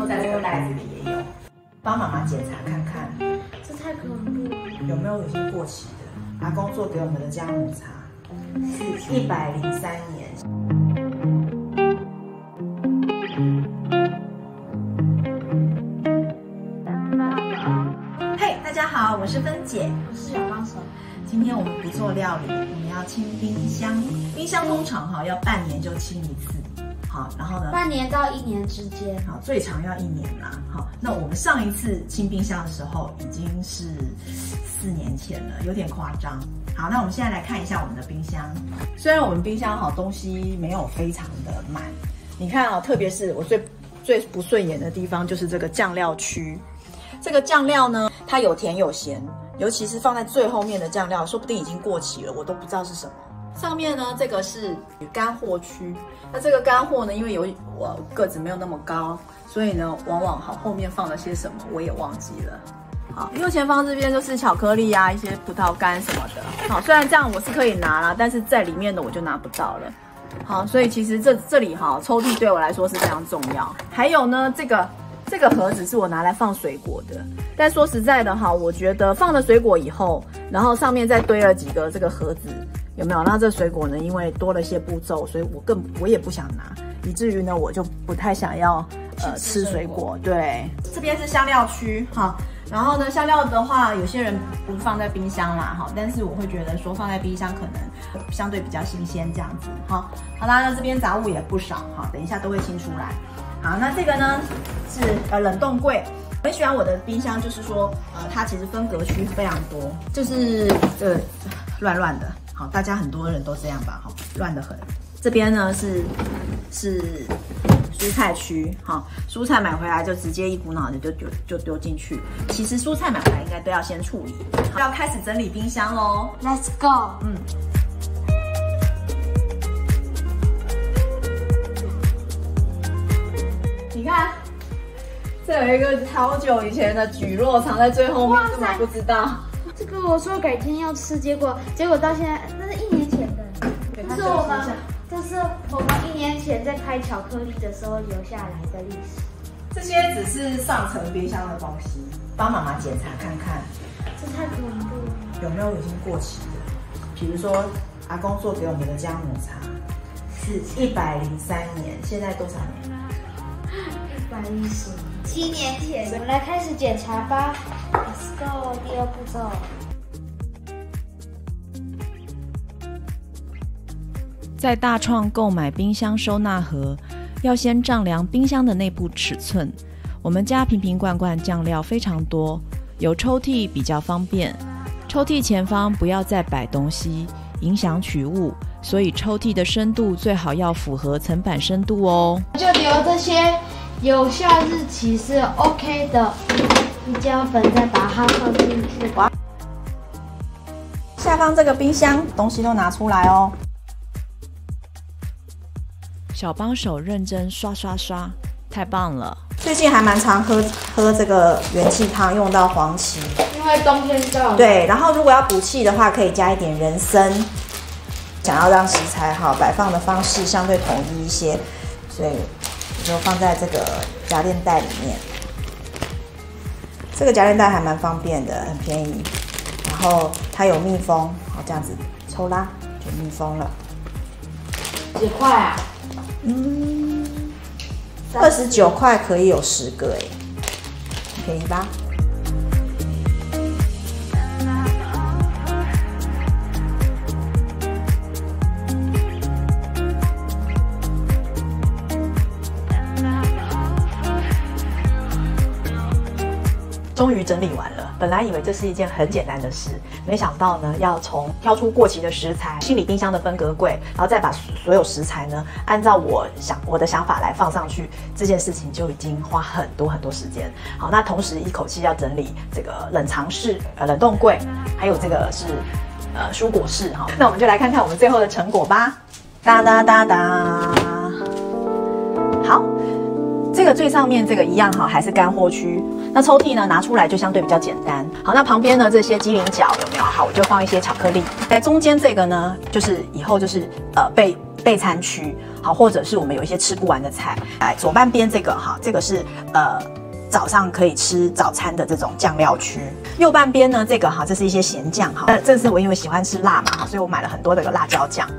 后在这个袋子里也有，帮妈妈检查看看，这太恐怖了。有没有已经过期的？阿公做给我们的姜母茶是103年。嘿，大家好，我是芬姐，我是小帮手。今天我们不做料理，我们要清冰箱。冰箱通常要半年就清一次。好，然后呢？半年到1年之间。好，最长要1年啦。好，那我们上一次清冰箱的时候已经是4年前了，有点夸张。好，那我们现在来看一下我们的冰箱。虽然我们冰箱东西没有非常的满，你看特别是我最不顺眼的地方就是这个酱料区。这个酱料呢，它有甜有咸，尤其是放在最后面的酱料，说不定已经过期了，我都不知道是什么。上面呢，这个是干货区。那这个干货呢，因为我个子没有那么高，所以呢，往往后面放了些什么我也忘记了。好，右前方这边就是巧克力啊，一些葡萄干什么的。好，虽然这样我是可以拿啦，但是在里面的我就拿不到了。好，所以其实这里抽屉对我来说是非常重要。还有呢，这个盒子是我拿来放水果的，但说实在的我觉得放了水果以后，然后上面再堆了几个这个盒子。有没有？那这水果呢？因为多了些步骤，所以我也不想拿，以至于呢，我就不太想要吃水果。对，这边是香料区哈。然后呢，香料的话，有些人不放在冰箱啦哈，但是我会觉得说放在冰箱可能相对比较新鲜这样子哈。好啦，那这边杂物也不少哈，等一下都会清出来。好，那这个呢是冷冻柜。我很喜欢我的冰箱，就是说它其实分隔区非常多，就是乱乱的。好，大家很多人都这样吧，乱得很。这边呢是蔬菜区，蔬菜买回来就直接一股脑的就丢进去。其实蔬菜买回来应该都要先处理，要开始整理冰箱喽。Let's go。你看，这有一个好久以前的蒟蒻藏在最后面，根本不知道。这个我说改天要吃，结果到现在，那是1年前的。这是我们1年前在拍巧克力的时候留下来的历史。这些只是上层冰箱的东西，帮妈妈检查看看。这太恐怖了。有没有已经过期的？比如说阿公做给我们的姜母茶是103年，现在多少年？117年前。我们来开始检查吧。Let's go， 第2步骤。在大创购买冰箱收纳盒，要先丈量冰箱的内部尺寸。我们家瓶瓶罐罐酱料非常多，有抽屉比较方便。抽屉前方不要再摆东西，影响取物，所以抽屉的深度最好要符合层板深度哦。就留这些有效日期是 OK 的。胡椒粉再把它放进去。下方这个冰箱东西都拿出来哦。小帮手认真刷刷刷，太棒了！最近还蛮常喝这个元气汤，用到黄芪，因为冬天到了。对，然后如果要补气的话，可以加一点人参。想要让食材摆放的方式相对统一一些，所以我就放在这个夹链袋里面。这个夹链袋还蛮方便的，很便宜，然后它有密封，这样子抽拉就密封了。几块啊？29块可以有10个哎，便宜吧？终于整理完了，本来以为这是一件很简单的事，没想到呢，要从挑出过期的食材，清理冰箱的分隔柜，然后再把所有食材呢，按照我的想法来放上去，这件事情就已经花很多时间。好，那同时一口气要整理这个冷藏室、冷冻柜，还有这个是蔬果室。好，那我们就来看看我们最后的成果吧。哒哒哒哒，好。这个最上面这个一样还是干货区。那抽屉呢拿出来就相对比较简单。好，那旁边呢这些机灵角有没有？好，我就放一些巧克力。在中间这个呢，就是以后就是备餐区。好，或者是我们有一些吃不完的菜。来，左半边这个哈，这个是早上可以吃早餐的这种酱料区。右半边呢，这个哈，这是一些咸酱哈。这是我因为喜欢吃辣嘛，所以我买了很多这个辣椒酱。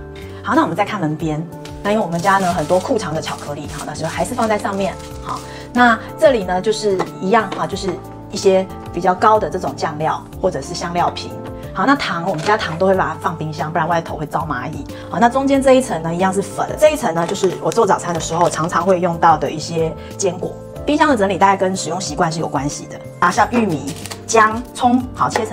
好，那我们再看门边，那因为我们家呢很多库藏的巧克力哈，那就还是放在上面。好，那这里呢就是一样哈，就是一些比较高的这种酱料或者是香料瓶。好，那糖我们家糖都会把它放冰箱，不然外头会招蚂蚁。好，那中间这一层呢一样是粉，这一层呢就是我做早餐的时候常常会用到的一些坚果。冰箱的整理大概跟使用习惯是有关系的啊，像玉米、姜、葱，好切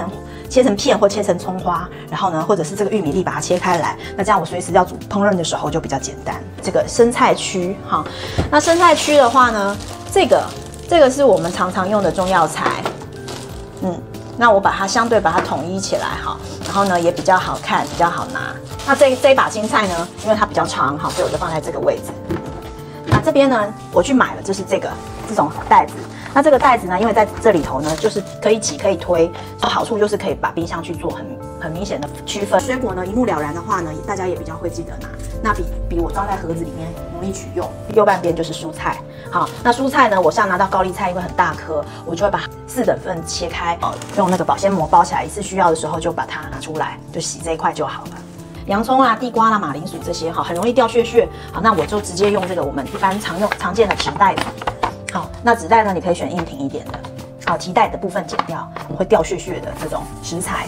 成片或切成葱花，然后呢，或者是这个玉米粒把它切开来，那这样我随时要烹饪的时候就比较简单。这个生菜区哈，那生菜区的话呢，这个是我们常常用的中药材，那我把它相对把它统一起来哈，然后呢也比较好看，比较好拿。那这一把青菜呢，因为它比较长哈，所以我就放在这个位置。那这边呢，我去买了就是这种袋子。那这个袋子呢，因为在这里头呢，就是可以挤可以推，好处就是可以把冰箱去做很明显的区分。水果呢一目了然的话呢，大家也比较会记得拿。那比我装在盒子里面容易取用。右半边就是蔬菜，好，那蔬菜呢，我像拿到高丽菜，因为很大颗，我就会把4等份切开，用那个保鲜膜包起来，一次需要的时候就把它拿出来，就洗这一块就好了。洋葱啦、地瓜啦、马铃薯这些哈，很容易掉屑屑，好，那我就直接用这个我们一般常见的纸袋子。好，那纸袋呢，你可以选硬挺一点的，好，提袋的部分剪掉，会掉屑屑的这种食材。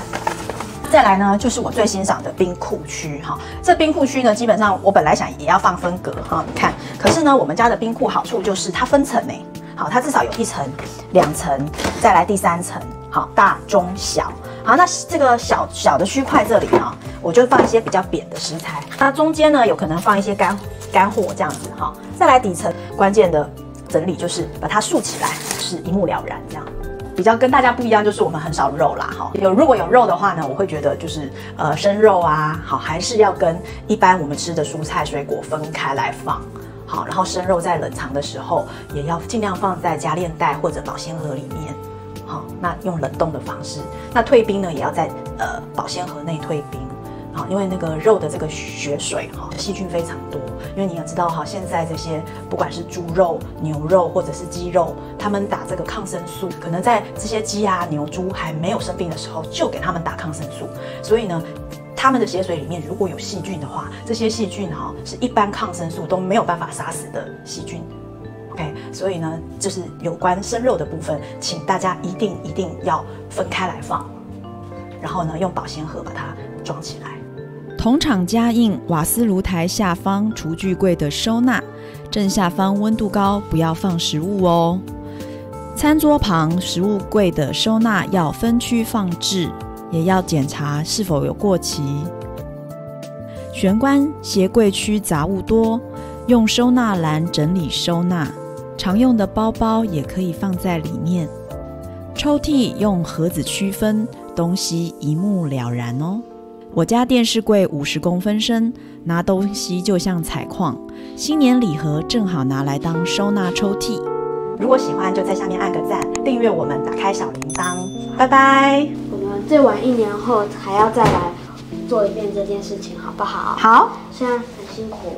再来呢，就是我最欣赏的冰库区哈。这冰库区呢，基本上我本来想也要放分隔哈，你看，可是呢，我们家的冰库好处就是它分层欸，好，它至少有1层、2层，再来第3层，好，大、中、小。好，那这个小的区块这里哈，我就放一些比较扁的食材，那中间呢有可能放一些干货这样子哈。再来底层关键的整理就是把它竖起来，是一目了然这样。比较跟大家不一样，就是我们很少肉啦，哈。如果有肉的话呢，我会觉得就是生肉啊，好，还是要跟一般我们吃的蔬菜水果分开来放，好，然后生肉在冷藏的时候也要尽量放在夹链袋或者保鲜盒里面，好，那用冷冻的方式。那退冰呢，也要在保鲜盒内退冰。好，因为那个肉的这个血水哈，细菌非常多。因为你也知道哈，现在这些不管是猪肉、牛肉或者是鸡肉，他们打这个抗生素，可能在这些鸡啊、牛、猪还没有生病的时候，就给他们打抗生素。所以呢，他们的血水里面如果有细菌的话，这些细菌哈是一般抗生素都没有办法杀死的细菌。OK， 所以呢，就是有关生肉的部分，请大家一定要分开来放，然后呢，用保鲜盒把它装起来。同厂加印瓦斯炉台下方厨具柜的收纳，正下方温度高，不要放食物哦。餐桌旁食物柜的收纳要分区放置，也要检查是否有过期。玄关鞋柜区杂物多，用收纳篮整理收纳，常用的包包也可以放在里面。抽屉用盒子区分，东西一目了然哦。我家电视柜50公分深，拿东西就像采矿。新年礼盒正好拿来当收纳抽屉。如果喜欢，就在下面按个赞，订阅我们，打开小铃铛。拜拜。我们最晚1年后还要再来做一遍这件事情，好不好？好。虽然很辛苦。